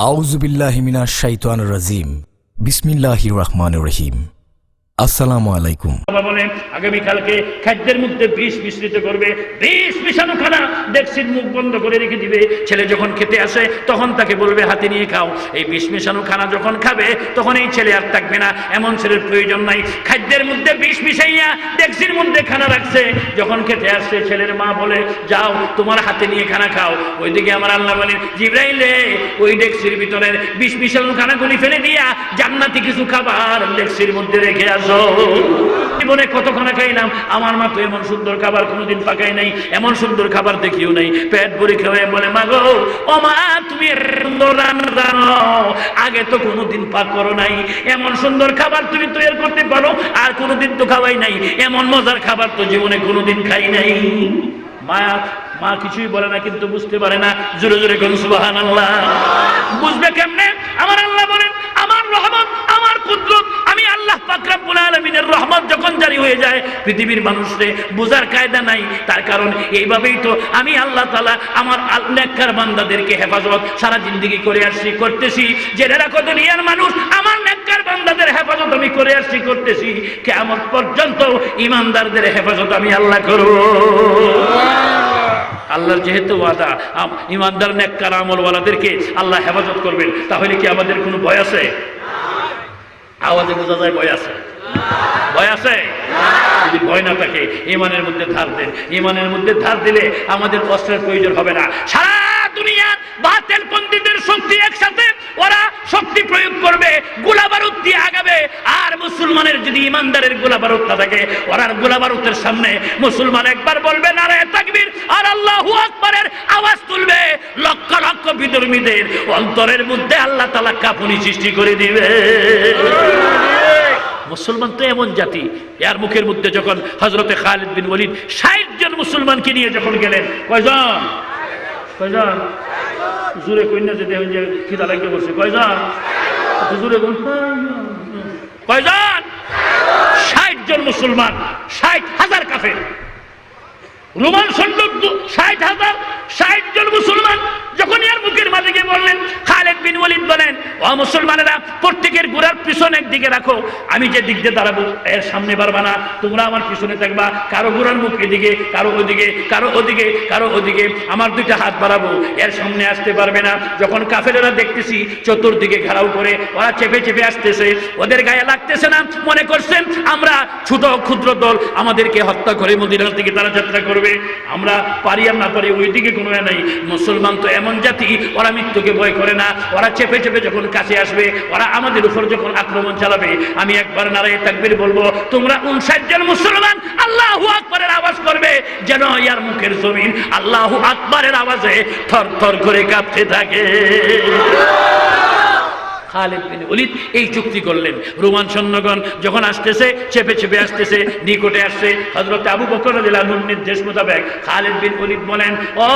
আউযু বিল্লাহি মিনাশ শাইতানির রাজিম। বিসমিল্লাহির রহমানির রহিম। আসসালামু আলাইকুম। বাবা বলেন আগামীকালকে খাদ্যের মধ্যে বিষ মিশ্রিত করবে, বিষ মিশানো খানা ডেক্সির মুখ বন্ধ করে রেখে দিবে। ছেলে যখন খেতে আসে তখন তাকে বলবে হাতে নিয়ে খাও। এই বিষ মিশানো খানা যখন খাবে তখন এই ছেলে আর থাকবে না, এমন ছেলের প্রয়োজন নাই। খাদ্যের মধ্যে বিষ মিশাইয়া ডেক্সির মধ্যে খানা রাখছে, যখন খেতে আসছে ছেলের মা বলে যাও তোমার হাতে নিয়ে খানা খাও। ওইদিকে আমার আল্লাহ বলেন জিবরাইলে ওই ডেক্সির ভিতরের বিষ মিশানো খানাগুলি ফেলে দিয়া জান্নাতি কিছু খাবার ডেক্সির মধ্যে রেখে আসো। জীবনে কত খানা খাইলাম, আমার মা তো এমন সুন্দর খাবার কোনোদিন পাকাই নাই, এমন সুন্দর খাবার দেখিও নাই। পেট ভরে খেয়ে বলে মা গো ও মা তুমি সুন্দর রান্না জানো, আগে তো কোনোদিন পাক করো নাই, এমন সুন্দর খাবার তুমি তৈরি করতে পারো, আর কোনোদিন তো খাওয়াই নাই, এমন মজার খাবার তো জীবনে কোনোদিন খাই নাই। মা কিছুই বলে না, কিন্তু বুঝতে পারে না। জোরে জোরে কোন সুবহানাল্লাহ। বুঝবে কেমনে? আমার আল্লাহ বলেন আমার রহমত আমার কুদরত, আমি আল্লাহ পাক রব্বুল আলামিনের রহমত যখন জারি হয়ে যায় পৃথিবীর মানুষকে বোঝার কায়দা নাই। তার কারণ এইভাবেই তো আমি আল্লাহ তাআলা আমার নেককার বান্দাদেরকে হেফাজত সারা জিন্দেগি করে আসছি, করতেছি। জেনে রাখো দুনিয়ার মানুষ, আমার নেককার বান্দাদের হেফাজত আমি করে আসছি, করতেছি। কিয়ামত পর্যন্ত ঈমানদারদের হেফাজত আমি আল্লাহ করব। আল্লাহর যেহেতু ওয়াদা ঈমানদার নেককার আমলওয়ালাদেরকে আল্লাহ হেফাজত করবেন, তাহলে কি আমাদের কোনো ভয় আছে? আওয়াজে বোঝা যায় ভয় আছে? ভয় আছে? যদি ভয় না থাকে ঈমানের মধ্যে ধার দেন। ঈমানের মধ্যে ধার দিলে আমাদের অস্ত্রের প্রয়োজন হবে না। সারা দুনিয়ার বাতিল পন্থীদের শক্তি একসাথে ওরা শক্তি প্রয়োগ করবে, গোলা বারুদ দিয়ে আগাবে। আর মুসলমানের যদি ঈমানদারের গোলা বারুদ না থাকে, ওরা গোলা বারুদের সামনে মুসলমান একবার বলবে নারায়ে তাকবীর আর আল্লাহু আকবারের আওয়াজ তুলবে, লক্ষ লক্ষ বিধর্মীদের অন্তরের মধ্যে আল্লাহ তাআলা কাঁপুনি সৃষ্টি করে দিবে। মুসলমান তো এমন জাতি, এর মুখের মধ্যে যখন হযরতে খালিদ বিন ওয়ালিদ ৬০ জন মুসলমানকে নিয়ে যখন গেলেন, কয়জন? কয়জন? জোরে কইনা যে দেখুন যে খিদা লাগবে বসে, কয়জন? জোরে কোন কয়জন? ৬০ জন মুসলমান, ৬০,০০০ কাফের। রোমান সৈন্য ৬০,০০০, ৬০ জন মুসলমান যখন এর মুখের মাঝে গিয়ে বললেন, খালিদ বিন ওয়ালিদ বলেন ও মুসলমানেরা প্রত্যেকের ঘোড়ার পিছনে একদিকে রাখো, আমি যে দিক দিয়ে দাঁড়াবো এর সামনে পারবা না, তোমরা আমার পিছনে থাকবা। কারো ঘোড়ার মুখ এদিকে, কারো ওদিকে, কারো ওদিকে, কারো ওদিকে, আমার দুইটা হাত বাড়াবো, এর সামনে আসতে পারবে না। যখন কাফেরেরা দেখতেছি চতুর্দিকে ঘেরাও করে ওরা চেপে চেপে আসতেছে, ওদের গায়ে লাগতেছে না, মনে করছেন আমরা ছোট ক্ষুদ্র দল, আমাদেরকে হত্যা করে মদিনার দিকে তারা যাত্রা করবে, আমরা পারি আর না পারি ওইদিকে কোনো নাই। মুসলমান তো এমন জাতি, ওরা মৃত্যুকে ভয় করে না, ওরা চেপে চেপে যখন কাছে আসবে, ওরা আমাদের উপর যখন আক্রমণ চালাবে, আমি একবার নারায়ে তাকবীর বলবো, তোমরা ৫৯ জন মুসলমান আল্লাহু আকবারের আওয়াজ করবে, যেন ইয়ার মুখের জমিন আল্লাহু আকবারের আওয়াজে থর থর করে কাঁপতে থাকে। খালিদ বিন ওয়ালিদ এই চুক্তি করলেন। রোমান সৈন্যগণ যখন আসতেছে, চেপে চেপে আসতেছে, নিকটে আসছে, হযরত আবু বকর রাদিয়াল্লাহু আনহুর নির্দেশ মোতাবেক খালিদ বিন ওয়ালিদ বলেন, ও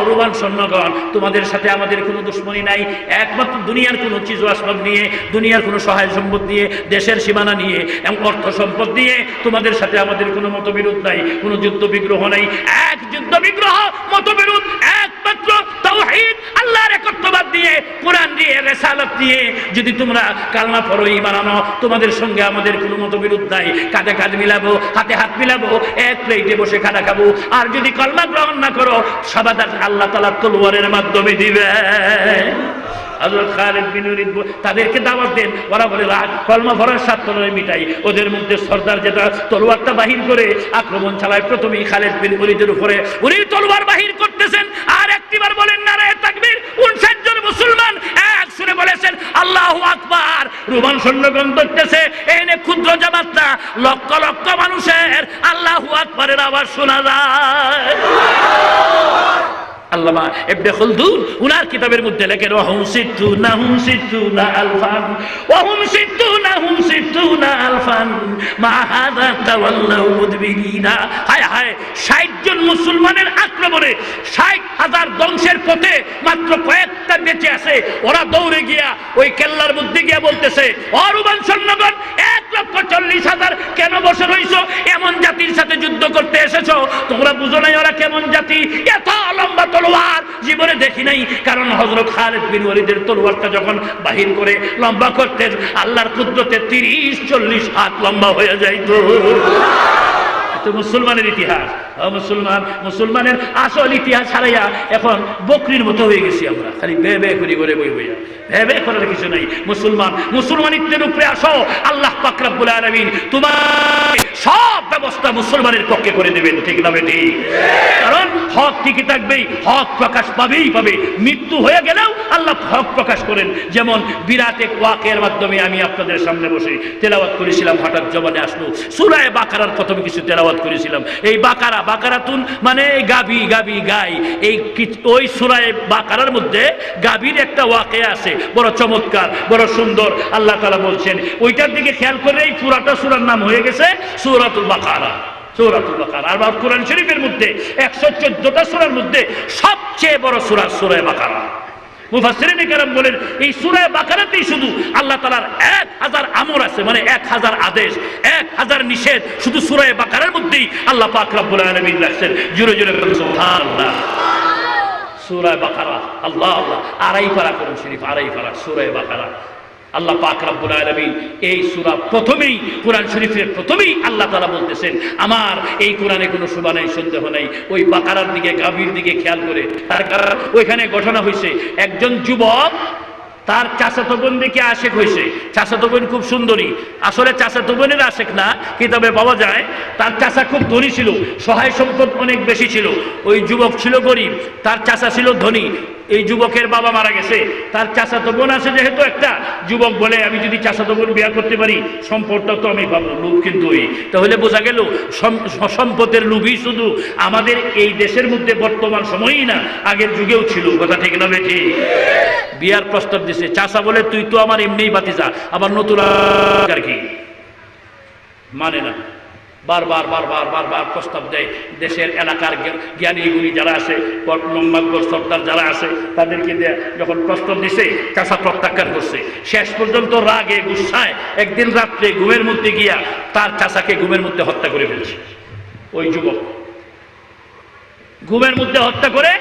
রোমান সৈন্যগণ, তোমাদের সাথে আমাদের কোনো দুশমনী নাই, একমাত্র দুনিয়ার কোনো চিজ আসবাব নিয়ে, দুনিয়ার কোনো সহায় সম্পদ নিয়ে, দেশের সীমানা নিয়ে এবং অর্থ সম্পদ নিয়ে তোমাদের সাথে আমাদের কোনো মতবিরোধ নাই, কোনো যুদ্ধ বিগ্রহ নাই। এক যুদ্ধ বিগ্রহ মতবিরোধ একমাত্র তাওহীদ, আল্লাহর একত্ববাদ দিয়ে, কোরআন দিয়ে, রিসালাত দিয়ে যদি তোমরা কালমা পড়ো, ঈমান আনো, তোমাদের সঙ্গে আমাদের কোনো মতবিরোধ নাই। কাঁধে কাঁধ মিলাবো, হাতে হাত মিলাবো, এক প্লেটে বসে খানা খাবো। আর যদি কলমা গ্রহণ না করো, সাবাদাত আল্লাহ তাআলা তলোয়ারের মাধ্যমে দিবে। হযরত খালিদ বিন ওয়ালিদ তাদেরকে দাওয়াত দেন, ওরা বলে কলমা পড়ার সাত তলোয়ার মিটাই। ওদের মধ্যে সর্দার যেটা তলোয়ারটা বাহির করে আক্রমণ চালায় প্রথমেই খালিদ বিন ওয়ালিদের উপরে, উনি তলোয়ার বাহির করতেছেন আর একটিবার বলেন নারায়ে তাকবীর। ৫৯ জন মুসলমান এক সুরে বলেছেন আল্লাহু আকবার। রোমান সৈন্যগণ দেখতেছে এনে ক্ষুদ্র জামাতটা, লক্ষ লক্ষ মানুষের আল্লাহু আকবারের আওয়াজ শোনা যায়। আল্লামা ইবনে খালদুন উনার কিতাবের মধ্যে লেখেন ওয়াহুম সিত্তুনা আলফান ওয়াহুম সিত্তুনা আলফান মা হাযা তাওয়াল্লাউ মুদবিরিনা। হায় হায়, ৬০ জন মুসলমানের আক্রমণে ৬০,০০০ ধ্বংসের পথে মাত্র কয়েকটা বেঁচে আছে। ওরা দৌড়ে গিয়া ওই কেল্লার মধ্যে গিয়া বলতেছে, ও রোমান সৈন্যগণ, ১,৪০,০০০ কেন বসে রইছো? এমন জাতির সাথে যুদ্ধ করতে এসেছো, তোমরা বুঝো নাই ওরা কেমন জাতি? এত লম্বা তলোয়ার জীবনে দেখি নাই, কারণ হযরত খালিদ বিন ওয়ালিদের তলোয়ারটা যখন বাহির করে লম্বা করতেন আল্লাহর কুদরতে 30-40 হাত লম্বা হয়ে যাইতো। তো মুসলমানের ইতিহাস, মুসলমানের আসল ইতিহাস ছাড়াইয়া এখন বকরির মতো হয়ে গেছি আমরা, খালি বে বে করি করে বই বইয়া, বে বে করার কিছু নাই। মুসলমানিত্বের উপরে আসো, আল্লাহ পাক রব্বুল আলামিন তোমার সব ব্যবস্থা মুসলমানের পক্ষে করে দেবেন, ঠিক না বেটি? কারণ হক টিকে থাকবেই, হক প্রকাশ পাবেই পাবে। মৃত্যু হয়ে গেলেও আল্লাহ হক প্রকাশ করেন। যেমন বিরাট এক ওয়াকের মাধ্যমে আমি আপনাদের সামনে বসে তেলাওয়াত করেছিলাম, হঠাৎ জবানে আসলো সূরা বাকারার প্রথম কিছু তেলাওয়াত করেছিলাম। এই বাকারাতুন মানে গাই, এই ওই সূরা বাকারার মধ্যে গাভীর একটা ওয়াকিয়া আছে, বড় চমৎকার, বড় সুন্দর। আল্লাহ তাআলা বলছেন, ওইটার দিকে খেয়াল করে এই পুরাটা সূরার নাম হয়ে গেছে সূরাতুল বাকারা। আর কোরআন শরীফের মধ্যে 114টা সূরার মধ্যে সবচেয়ে বড় সূরা সূরা বাকারা। মুফাসসিরিনে কেরাম বলেন, এই সূরা বাকারাতেই শুধু আল্লাহ তাআলার 1000 আমর আছে, মানে 1000 আদেশ, 1000 নিষেধ, শুধু সূরা বাকারার মধ্যেই আল্লাহ পাক রব্বুল আলামিন রাখছেন। জোরে জোরে বলুন সুবহানাল্লাহ। সূরা বাকারা, আল্লাহ আল্লাহ, আড়াই পারা কোরআন শরীফ, আড়াই পারা সূরা বাকারা। আল্লাহ পাক রব্বুল আলামিন এই সূরা প্রথমেই, কোরআন শরীফের প্রথমেই আল্লাহ তাআলা বলতেছেন, আমার এই কোরআনে কোনো শোভা নাই, সন্দেহ নাই। ওই বাকারার দিকে, গাভীর দিকে খেয়াল করে, তার কারণ ওইখানে ঘটনা হয়েছে, একজন যুবক তার চাচাতো বোন দিকে আশেক হয়েছে। চাচাতো বোন খুব সুন্দরী, আসলে চাচাতো বোনের আশেক না, কিতাবে পাওয়া যায়। তার চাচা খুব ধনী ছিল, সহায় সম্পদ অনেক বেশি ছিল। ওই যুবক ছিল গরিব, তার চাচা ছিল ধনী। এই যুবকের বাবা মারা গেছে, তার চাচাতো বোন আছে যেহেতু একটা, যুবক বলে আমি যদি চাচাতো বোন বিয়ে করতে পারি সম্পদটা তো আমি পাবো। লোভ কিন্তু তাহলে বোঝা গেল সম্পদের লোভই শুধু আমাদের এই দেশের মধ্যে বর্তমান সময়ই না, আগের যুগেও ছিল। কথা ঠিক না বেঠি? বিয়ার প্রস্তাব দিছে, চাচা বলে তুই তো আমার এমনিই বাতিজা, আবার নতুন আর কি মানে না। বারবার প্রস্তাব দেয়। দেশের এলাকার জ্ঞানী গুণী যারা আছে, নম্বাগ্র সর্দার যারা আছে, তাদেরকে যখন প্রস্তাব দিছে, চাচা প্রত্যাখ্যান করছে। শেষ পর্যন্ত রাগে গুসায় একদিন রাত্রে ঘুমের মধ্যে গিয়া তার চাচাকে ঘুমের মধ্যে হত্যা করে ফেলছে। ওই যুবক ঘুমের মধ্যে হত্যা করে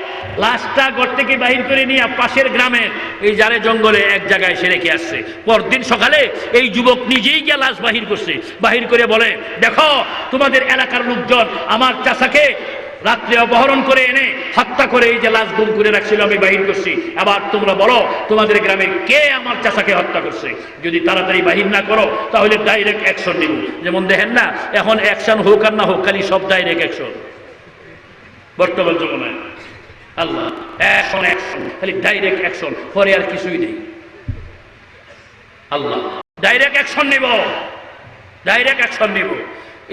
লাশটা ঘর থেকে বাহির করে নিয়ে পাশের গ্রামের এই জারে জঙ্গলে এক জায়গায় সে রেখে আসছে। পরদিন সকালে এই যুবক নিজেই গিয়ে লাশ বাহির করছে, বাহির করে বলে, দেখো তোমাদের এলাকার লোকজন আমার চাচাকে রাত্রে অপহরণ করে এনে হত্যা করে এই যে লাশ গুম করে রাখছিল আমি বাহির করছি, আবার তোমরা বলো তোমাদের গ্রামের কে আমার চাচাকে হত্যা করছে। যদি তাড়াতাড়ি বাহির না করো তাহলে ডাইরেক্ট অ্যাকশন নিব। যেমন দেখেন না এখন অ্যাকশন হোক আর না হোক, খালি সব ডাইরেক্ট অ্যাকশন বর্তমান জমানায়। আল্লাহ অ্যাকশন, খালি ডাইরেক্ট অ্যাকশন, পরে আর কিছুই নেই। আল্লাহ ডাইরেক্ট অ্যাকশন নিব।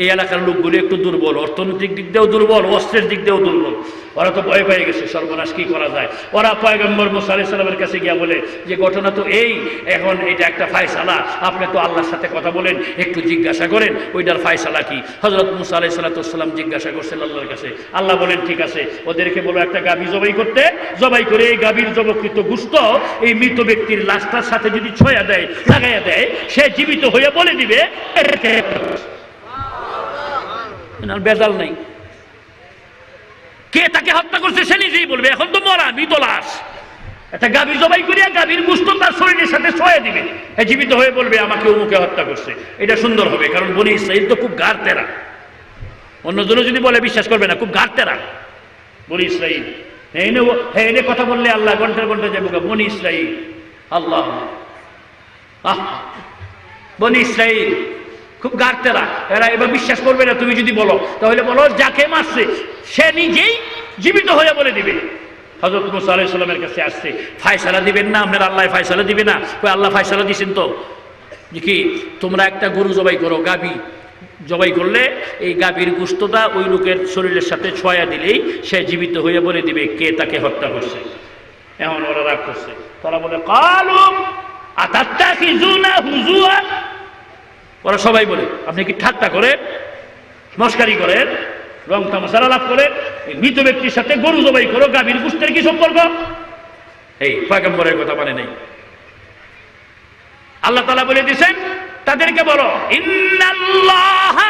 এই এলাকার লোকগুলো একটু দুর্বল, অর্থনৈতিক দিক দিয়েও দুর্বল, অস্ত্রের দিক দিয়েও দুর্বল। ওরা তো ভয় পেয়ে গেছে, সর্বনাশ কি করা যায়। ওরা পয়গম্বর মুসা আলাইহিস সালামের কাছে গিয়া বলে যে ঘটনা তো এই, এখন এটা একটা ফায়সালা, আপনি তো আল্লাহর সাথে কথা বলেন, একটু জিজ্ঞাসা করেন ওইটার ফায়সালা কি। হযরত মুসা আলাইহিস সালাম জিজ্ঞাসা করছেন আল্লাহর কাছে। আল্লাহ বলেন ঠিক আছে, ওদেরকে বলো একটা গাভী জবাই করতে, জবাই করে এই গাভীর জবকৃত গোশত এই মৃত ব্যক্তির লাশটার সাথে যদি ছয়া দেয়, লাগাইয়া দেয়, সে জীবিত হয়ে বলে দিবে বেজাল নাই, কে তাকে হত্যা করছে সে নিজেই বলবে। এখন তো মরা মৃত লাশ, একটা গাভী জবাই করিয়া গাভীর গোশত তার শরীরের সাথে ছয়ে দিবে, জীবিত হয়ে বলবে আমাকে অমুকে হত্যা করছে। এটা সুন্দর হবে, কারণ বনি ইসরাইল তো খুব গাঢ় তেরা। অন্যজনও যদি বলে বিশ্বাস করবে না, খুব গাঢ় তেরা বনি ইসরাইল। এনে কথা বললে আল্লাহ ঘন্টার ঘন্টা যাবো। বনি ইসরাইল, আল্লাহ বনি ইসরাইল খুব গাঢ়তেরা, এরা এবার বিশ্বাস করবে না তুমি যদি বলো। তাহলে বলো যাকে মারছে সে নিজেই জীবিত হয়ে বলে দিবে। হযরত মুসা আলাইহিস সালামের কাছে আসছে, ফায়সালা দিবেন না আপনার, আল্লাহ ফায়সালা দিবে না? কই আল্লাহ ফায়সালা দিয়েছেন তো, যে কি তোমরা একটা গরু জবাই করো, গাভী জবাই করলে এই গাভীর গোশতটা ওই লোকের শরীরের সাথে ছয়া দিলেই সে জীবিত হয়ে বলে দিবে কে তাকে হত্যা করছে। এখন ওরা রাগ করছে, তারা বলে কালু আতাত্তাখিজুনা হুজুয়া। ওরা সবাই বলে আপনি কি ঠাট্টা করেন, মস্কারি করেন, রং তামাশা লাভ করেন, মৃত ব্যক্তির সাথে গরু জবাই করো, গাভীর গোশতের কি সম্পর্ক? এই পয়গম্বরের কথা মানে নেই। আল্লাহ তাআলা বলে দিয়েছেন তাদেরকে বলো ইন্নাল্লাহা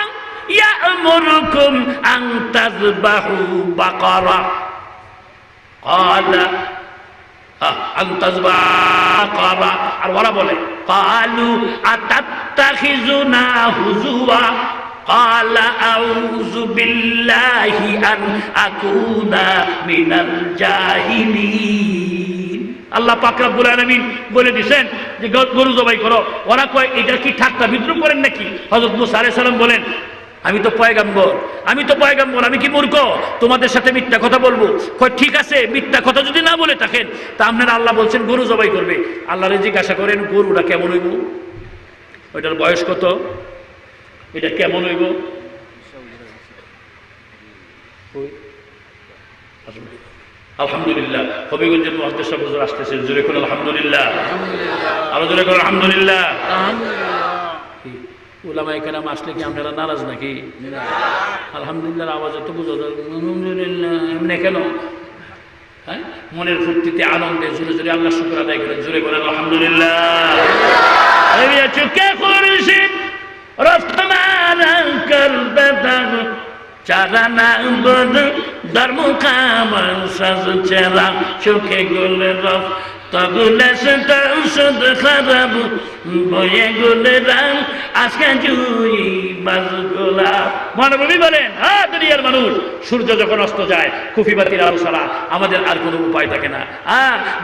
ইয়া'মুরুকুম আন তাযবাহু বাকারা। ক্বালা আনতাজবা ক্বালা, আর ওরা বলে ক্বালু আতাত্তাখিজুনা হুজুয়া ক্বালা আউযু বিল্লাহি আন আকুনা মিনাল জাহিলিন। আল্লাহ পাক রব্বুল আলামিন বলে দিয়েছেন যে গরু জবাই করো। ওরা কয় এটা কি ঠাট্টা বিদ্রুপ করেন নাকি? হযরত মুসা আলাইহিস সালাম বলেন আমি তো পয়গাম্বর, আমি কি মূর্খ তোমাদের সাথে মিথ্যা কথা বলবো? কয় ঠিক আছে, মিথ্যা কথা যদি না বলে থাকেন তা আপনারা আল্লাহ বলছেন গরু জবাই করবে। আল্লাহরে জিজ্ঞাসা করেন গরুটা কেমন হইব, ওইটার বয়স কত, এটা কেমন হইব? আলহামদুলিল্লাহ, হবিগঞ্জের মুহাদ্দিস সাহেব হুজুর আসতেছেন, জোরে করে আলহামদুলিল্লাহ, আরো জোরে করে আলহামদুলিল্লাহ। উলামায়ে কেরাম আসলে কি আপনারা নারাজ নাকি? আলহামদুলিল্লাহ আওয়াজে তো বুঝা যায়। আলহামদুলিল্লাহ এমনি কেন? হ্যাঁ, মনের ফুর্তিতে আনন্দে জোরে জোরে আল্লাহ শুকর আদায় করেন, জোরে করেন আলহামদুলিল্লাহ। চুকে খুরশিদ রফতমান করবেদাগ চারানা বদ ধর্ম কামান সাজ চেরা চোখে গোলে রফ তগুলে সুদ খারাপ বয়ে গোলে রাং আজকে জুই বাজ গোলা। মহানবী বলেন হ্যাঁ দুনিয়ার মানুষ সূর্য যখন অস্ত যায় কুফিবাতির আলো ছাড়া আমাদের আর কোনো উপায় থাকে না।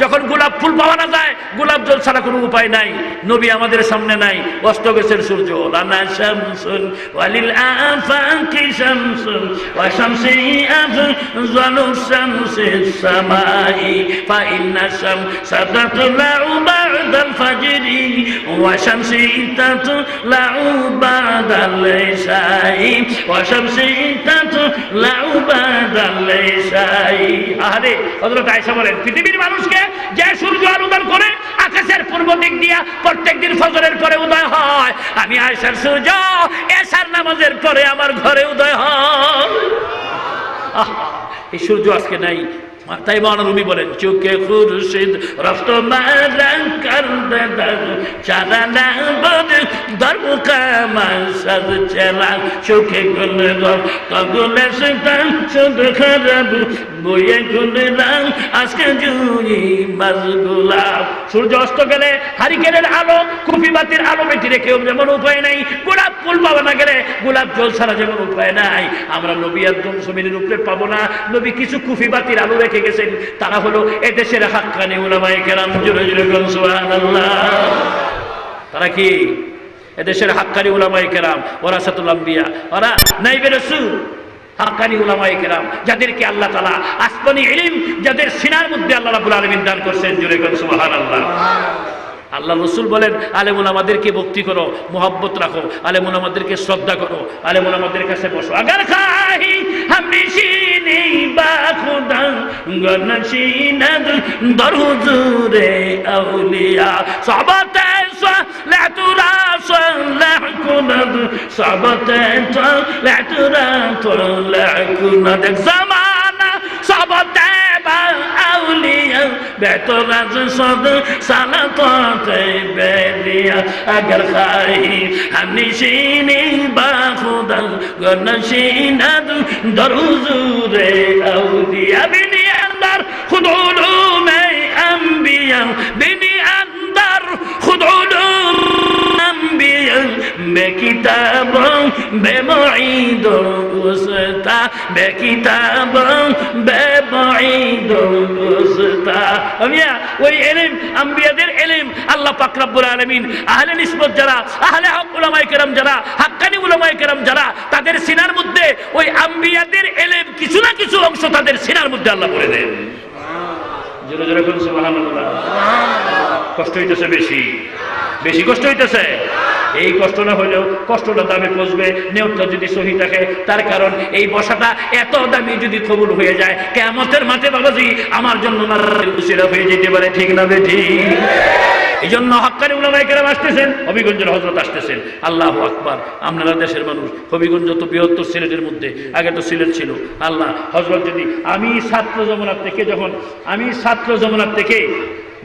যখন গোলাপ ফুল পাওয়া না যায়, গোলাপ জল ছাড়া কোনো উপায় নাই। নবী আমাদের সামনে নাই, অস্ত গেছের সূর্য। লানা শামসুন ওয়ালিল আফাকি শামসুন ওয়া শামসি আফজালু শামসিস সামাই ফা ইন্না শামসা তাতলাউ বা'দাল ফাজরি ওয়া শামসি তাতলাউ বা'দাল ইশাই ওয়া শামসি তাতলাউ বা'দাল ইশাই। আরে হযরত আয়েশা বলেন পৃথিবীর মানুষকে যে সূর্য আলোদান করে আকাশের পূর্ব দিক দিয়া প্রত্যেকদিন ফজরের পরে উদয় হয়, আমি আয়েশার সূর্য এশার নামাজের পরে আমার ঘরে উদয় হয়। এই সূর্য আজকে নাই। তাই মহানবী বলেন চোখে খুরশিদ রফতমান করবেদাগ চারানা বদ ধর্ম কামান সাজ চেরা চোখে গোলে রফ তগুলে সুদ খারাপ বয়ে গোলে রাং আজকে জুই বাজ গোলাপ। সূর্য অস্ত গেলে হারিকেনের আলো কুফিবাতির আলো বেটি রেখেও যেমন উপায় নাই, গোলাপ ফুল পাওয়া না গেলে গোলাপ জল ছাড়া যেমন উপায় নাই, আমরা নবী একদম জমিনের উপরে পাবো না। নবী কিছু কুফিবাতির আলো রেখে গেছেন, তারা হলো এদেশের হাক্কানি উলামায়ে কেরাম। জোরে জোরে বলুন সুবহানাল্লাহ। তারা কি এদেশের হাক্কানি উলামায়ে কেরাম, ওয়ারাসাতুল আম্বিয়া, ওরা নাইবে রাসূল, হাক্কানি উলামায়ে কেরাম, যাদেরকে আল্লাহ তাআলা আসমানি ইলম যাদের সিনার মধ্যে আল্লাহ রাব্বুল আলামিন দান করেছেন। জোরে বলুন সুবহানাল্লাহ। আল্লাহ রসুল বলেন আলেম উলামাদেরকে ভক্তি করো, মোহাব্বত রাখো, আলেম উলামাদেরকে শ্রদ্ধা করো, আলেম উলামাদের কাছে বসো। আগার খাহি হামিশিনি বা খুদা গনশিনাদ দর হুজুরে আউলিয়া সাহাবাতে সালাতুরা সালাকুনাদ সাহাবাতে সালাতুরা সালাকুনাদ জামানা সাহাবাতে আউলিয়া বেতরাজ সদ সালাতে বেলিয়া আগার খাই হানিশিনি বা খুদা গনশিনাদ দর হুজুরে আউলিয়া বিনি আন্দার খুদুলুমে আম্বিয়া বিনি আন্দার খুদুলুম আম্বিয়া বেকিতাব বেমঈদ উস্তা বেকিতাব বেমঈদ উস্তা। আমিয়া ওই ইলম আম্বিয়াদের ইলম আল্লাহ পাক রব্বুল আলামিন আহলে নিসবত যারা, আহলে হক উলামায়ে কেরাম যারা, হাক্কানি উলামায়ে কেরাম যারা, তাদের সিনার মধ্যে ওই আম্বিয়াদের ইলম কিছু না কিছু অংশ তাদের সিনার মধ্যে আল্লাহ ভরে দেন। জোরে জোরে বলুন সুবহানাল্লাহ। কষ্ট হইতেছে, বেশি বেশি কষ্ট হইতেছে। এই কষ্ট না হইলেও কষ্টটা দামে পৌঁছবে, নিয়তটা যদি সহি থাকে। তার কারণ এই বসাটা এত দামি যদি কবুল হয়ে যায়, কিয়ামতের মাঠে বাবাজি আমার জন্য উসিলা হয়ে যেতে পারে, ঠিক না বেঠি? এই জন্য হাক্কানি উলামায়ে কেরাম আসতেছেন, হবিগঞ্জের হযরত আসতেছেন। আল্লাহু আকবার। আপনারা দেশের মানুষ, হবিগঞ্জ তো বৃহত্তর সিলেটের মধ্যে, আগে তো সিলেট ছিল। আল্লাহ হযরত যদি আমি ছাত্র যমুনার থেকে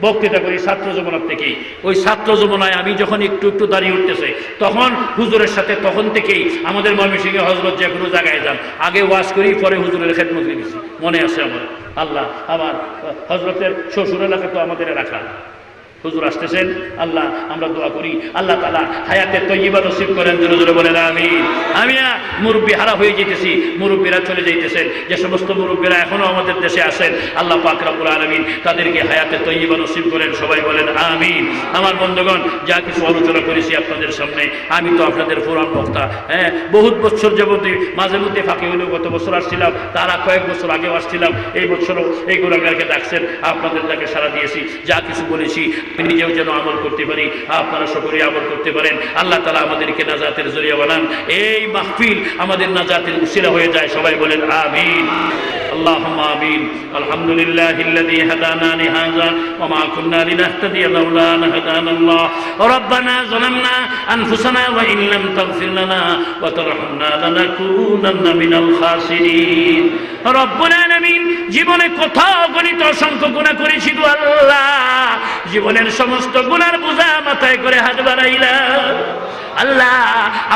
বক্তৃতা করি ছাত্র যমুনা থেকেই। ওই ছাত্র যমুনায় আমি যখন একটু একটু দাঁড়িয়ে উঠতেছে, তখন হুজুরের সাথে তখন থেকেই আমাদের ময়মনসিংহে হজরত যে কোনো জায়গায় যান, আগে ওয়াজ করি, পরে হুজুরের খেদমত দিয়েছি, মনে আছে আমার। আল্লাহ আমার হজরতের শ্বশুর এলাকা তো আমাদের এলাকা, হুজুর আসতেছেন, আল্লাহ আমরা দোয়া করি আল্লাহ তাআলা হায়াতে তয়্যিবা নসিব করেন, জোরে জোরে বলেন আমিন। আমি মুরব্বী হারা হয়ে যেতেছি, মুরব্বীরা চলে যাইতেছেন, যে সমস্ত মুরব্বীরা এখনো আমাদের দেশে আছেন, আল্লাহ পাক রব্বুল আলামিন তাদেরকে হায়াতে তয়্যিবা নসিব করেন, সবাই বলেন আমিন। আমার বন্ধুগণ, যা কিছু আলোচনা করেছি আপনাদের সামনে, আমি তো আপনাদের পুরাণ বক্তা, হ্যাঁ, বহুত বছর যাবতীয় মাঝে মধ্যে ফাঁকি হলেও গত বছর আসছিলাম, তারা কয়েক বছর আগেও আসছিলাম, এই বছরও এই গুনাহগারকে ডাকছেন, আপনাদের ডাকে সাড়া দিয়েছি। যা কিছু বলেছি নিজেও যেন আমল করতে পারি, আপনারা সকলেই আমল করতে পারেন। আল্লাহ তাআলা আমাদেরকে নাজাতের জরিয়া বানান, এই মাহফিল আমাদের নাজাতের উসিলা হয়ে যায়, সবাই বলেন আমিন। اللهم آمين. الحمد لله الذي هدانا لهذا وما كنا لنهتدي لولا أن هدانا الله. ربنا ظلمنا أنفسنا وإن لم تغفر لنا وترحمنا لنكونن من الخاسرين. رب العالمين, জীবনে কোথাও গণিত অসংখ্য গুনাহ করেছি গো আল্লাহ, জীবনের সমস্ত গুনার বোঝা মাথায় করে হাত বাড়াইলাম। আল্লাহ,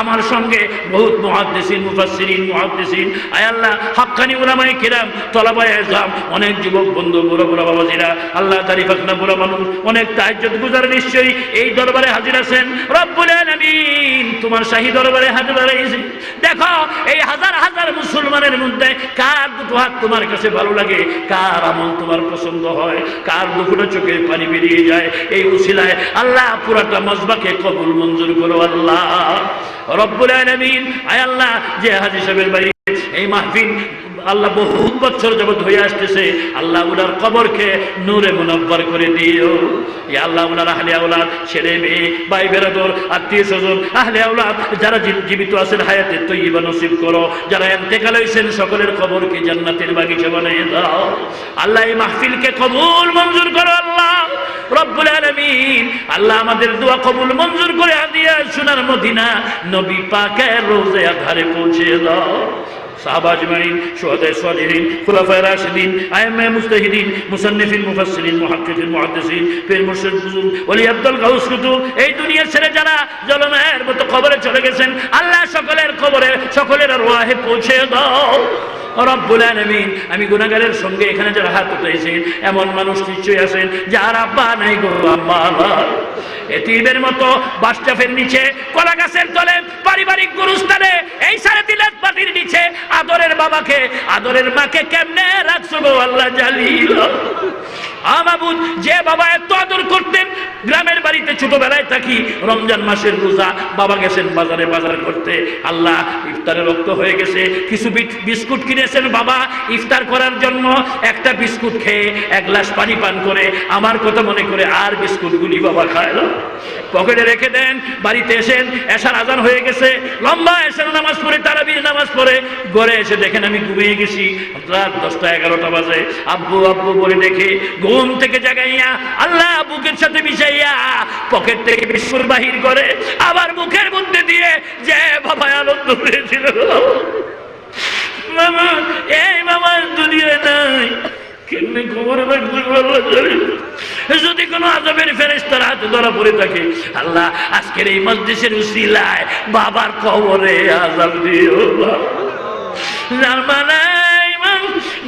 আমার সঙ্গে বহুত মুহাদ্দিসিন, মুফাসসিরিন, মুহাদ্দিসিন, আয় আল্লাহ হাক্কানি উলামায়ে কিরাম, তলাবায়ে ইলম, অনেক যুবক বন্ধু, বড় বড় বাবাজিরা, আল্লাহ তারিফ না বড় মানুষ, অনেক তাহাজ্জুদ গুজার নিশ্চয়ই এই দরবারে হাজির আছেন। রব্বুল আলামিন, তোমার শাহী দরবারে হাত বাড়াইছি। দেখো এই হাজার হাজার মুসলমানের মধ্যে কার দুটো হাত তোমার কাছে ভালো লাগে, কার আমল তোমার পছন্দ হয়, কার দুটো চোখের পানি বেরিয়ে যায়, এই উসিলায় আল্লাহ পুরাটা মজবাকে কবুল মঞ্জুর করো আল্লাহ। রব্বুল আলামিন, আয় আল্লাহ, যে হাজী সাহেবের বাড়ি এই মাহফিল আল্লাহ বহুত বছর যাবত হয়ে আসতেছে, আল্লাহ উনার কবরকে নূরে মুনাব্বার করে দিও। ইয়া আল্লাহ, উনার আহলে আওলাদ, ছেলে মেয়ে, ভাই বেরাদর, আত্মীয় স্বজন, আহলে আওলাদ যারা জীবিত আছেন হায়াতে তয়্যিবা নসিব করো, যারা ইন্তেকাল হয়েছেন সকলের কবরকে জান্নাতের বাগিচা বানিয়ে দাও। আল্লাহ এই মাহফিলকে কবুল মঞ্জুর করো আল্লাহ রব্বুল আলামিন। আল্লাহ আমাদের দোয়া কবুল মঞ্জুর করে হাদিয়া সোনার মদিনা নবী পাকের রোজে আধারে পৌঁছে দাও। সাহাবা আজমাইন, শুহাদায়ে সালিহিন, খুলাফায়ে রাশিদিন, আইম্মায়ে মুজতাহিদিন, মুসান্নিফিন, মুফাসসিরিন, মুহাক্কিকিন, মুহাদ্দিসিন, পীর মুর্শিদ, বুজুর্গ, ওলি আব্দুল গাউস কুতুব, এই দুনিয়া ছেড়ে যারা জলমের মতো কবরে চলে গেছেন, আল্লাহ সকলের কবরে সকলের রওয়াহে পৌঁছে দাও রব্বুল আলামিন। আমি গুনাহগারের সঙ্গে এখানে যারা হাত উঠাইছেন, এমন মানুষ নিশ্চয়ই আছেন যার আব্বা নাই গো, আম্মা নাই, এতিমের মতো বাসটাফের নিচে, কলা গাছের তলে, পারিবারিক গুরুস্থানে, এই সাড়ে তিলাত পাটির নিচে আদরের বাবাকে, আদরের মাকে কেমনে রাখছো গো আল্লাহ জালিল। আমাবুদ, যে বাবা এত আদর করতেন, গ্রামের বাড়িতে ছোটবেলায় থাকি, রমজান মাসের রোজা, বাবা গেছেন বাজারে বাজার করতে, আল্লাহ ইফতারের রক্ত হয়ে গেছে, কিছু বিস্কুট কিনেছেন বাবা ইফতার করার জন্য, একটা বিস্কুট খেয়ে এক গ্লাস পানি পান করে আমার কথা মনে করে আর বিস্কুটগুলি বাবা খায় না, পকেটে রেখে দেন। বাড়িতে এসেন, এশার আজান হয়ে গেছে, লম্বা এশার নামাজ পড়ে, তারাবির নামাজ পড়ে ঘরে এসে দেখেন আমি ঘুমিয়ে গেছি, রাত 10টা-11টা বাজে, আব্বু আব্বু বলে দেখে ঘুম থেকে জাগাইয়া আল্লাহ বুকের সাথে মিশাইয়া পকেট থেকে বিস্কুট বাহির করে আবার মুখের মধ্যে দিয়ে, যে বাবা আনন্দ পেয়েছিল, মামা এই মামা দুনিয়া নাই, কেমনি খবর রাখবে বাবা জানি, যদি কোনো আযাবের ফেরেশতার হাতে ধরা পড়ে থাকে, আল্লাহ আজকের এই মজলিসের উসিলায় বাবার কবরে আযাব দিও। জার্মানায়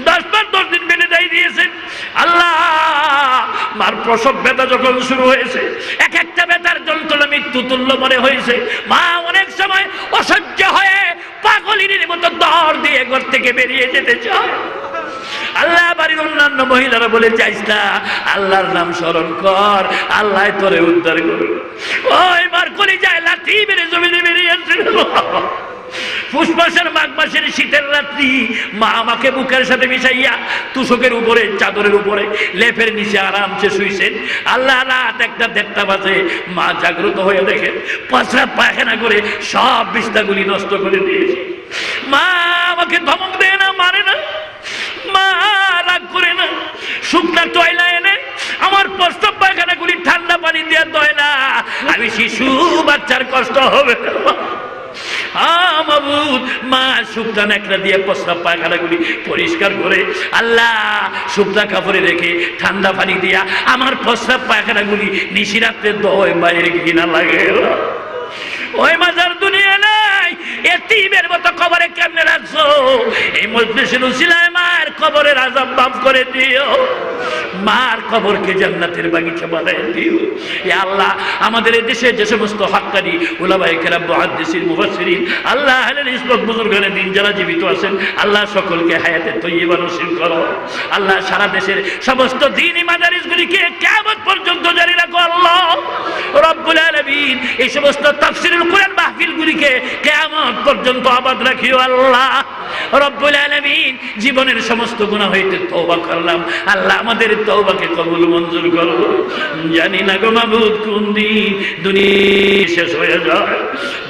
10 দিন বেঁধে দায় দিয়েছেন আল্লাহ। মার প্রসব ব্যথা যখন শুরু হয়েছে, এক একটা ব্যথার যন্ত্রণা মৃত্যু তুল্য মনে হয়েছে, মা অনেক সময় অসহ্য হয়ে পাগলিনীর মতো দৌড় দিয়ে ঘর থেকে বেরিয়ে যেতে চায়। আল্লাহ বাড়ির অন্যান্য মহিলারা বলে, চাইস না, আল্লাহর নাম স্মরণ কর, আল্লাহ তোরে উদ্ধার করবে। ওই মার করে যায় লাঠি মেরে জমিনে বেরিয়ে আসছিল। পুষ মাসের মাঘ মাসের শীতের রাত্রি, মা আমাকে বুকের সাথে মিশাইয়া তুষকের উপরে, চাদরের উপরে, লেপের নিচে আরামসে শুইছেন। আল্লাহ রাত 1টা-1:30টা বাজে, মা জাগ্রত হয়ে দেখে পাঁচরা পায়খানা করে সব বিছনাগুলি নষ্ট করে দিয়েছে। মা আমাকে ধমক দেয় না, মারে না, মা রাগ করে না, শুকনা টয়লা এনে আমার প্রস্তাব পায়খানাগুলি ঠান্ডা পানি দিয়ে ধয় না, আমি শিশু বাচ্চার কষ্ট হবে। মাবুদ, মা শুকনা নেকড়া দিয়ে প্রস্রাব পায়খানাগুলি পরিষ্কার করে আল্লাহ শুকনা কাপড়ে রেখে ঠান্ডা পানি দিয়া আমার প্রস্রাব পায়খানাগুলি নিশিরাত্রে দয় বাইরে কিনা লাগে। ওই মাজার দুনিয়া নাই, এতিমের মতো কবরে কেমনে রাখছো? এই মজলিসের উসিলায় মায়ের কবরের আযাব মাফ করে দিও, মার কবরকে জান্নাতের বাগিচা বানায় দিও। ইয়া আল্লাহ, আমাদের এই দেশে যে সমস্ত হক্কানি উলামায়ে কেরাম, মুহাদ্দিসিন, মুফাসসিরিন, আল্লাহ আহলে ইসলাম বুজুর্গানে দিন যারা জীবিত আছেন, আল্লাহ সকলকে হায়াতে তয়্যিবা নসিব করো। আল্লাহ সারা দেশের সমস্ত দ্বীনি মাদারিসগুলিকে কিয়ামত পর্যন্ত জারি রাখো আল্লাহ রাব্বুল আলামিন। এই সমস্ত তাফসীরুল কুরআন মাহফিলগুলিকে কিয়ামত পর্যন্ত আবাদ রাখিও আল্লাহ রাব্বুল আলামিন। জীবনের সমস্ত গুনাহ হইতে তওবা করলাম, আল্লাহ আমাদের তওবাকে কবুল মঞ্জুর করো। জানি না গো মাবুদ কোন দিন দুনিয়া শেষ হয়ে যায়।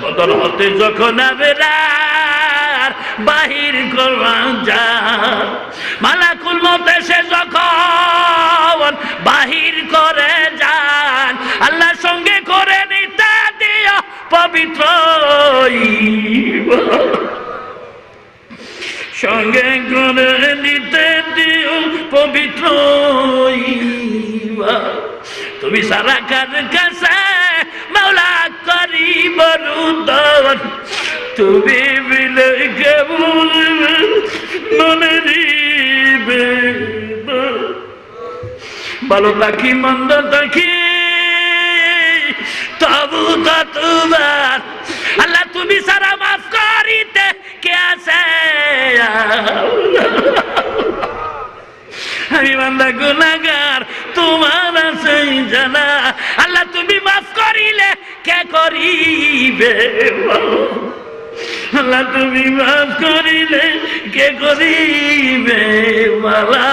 বদর হতে যখন আবেরার বাহির করবা যায়, মালাকুল মউত এসে যখন বাহির করে যান, আল্লাহ সঙ্গে করে নিতে দিও পবিত্র ঈমান, সঙ্গে করে নিতে দিও পবিত্র ঈমান। তুমি সারা কার কাছে মাওলা করিব রুদন, তুমি বিলে কেবল মনে দিবে। ভালো থাকি মন্দ থাকি তবু তো তোমার, আল্লাহ তুমি সারা মাফ করিতে কে আছে? আমি বান্দা গুনাহগার, তোমার আছে জানা, আল্লাহ তুমি মাফ করিলে কে করিবে? আল্লাহ তুমি মাফ করিলে কে করিবে? বাবা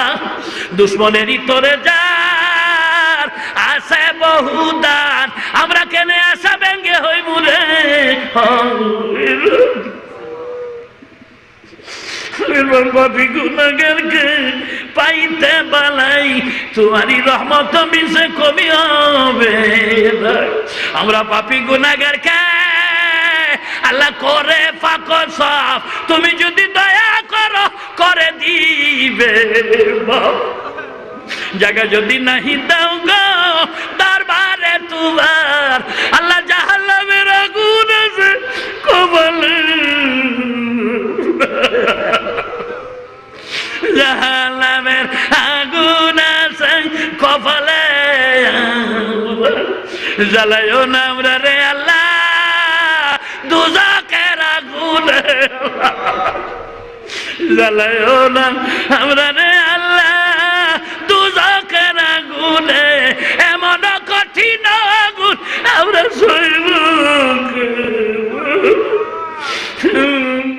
দুশ্মনেরই তোরে যার আছে বহুদান, আমরা কেনে আশা ব্যঙ্গে হইব রে। পাপী গুনাহগারকে পাইতে বালাই তোমারই রহমত মিশে কবি হবে। আমরা পাপী গুনাহগারকে আল্লাহ করে ফাঁক সাফ, তুমি যদি দয়া করো করে দিবে। জায়গা যদি নাহি দাও গো দরবারে তোমার, আল্লাহ জাহান্নামের আগুন আছে কবলে, জাহান্নামের আগুন আছে কপালে, জ্বালায়ও না আমরা রে আল্লাহ দুজকের আগুনে, জ্বালায়ও না আমরা রে আল্লাহ দুজকের আগুনে, এমন কঠিন আগুন আমরা সইব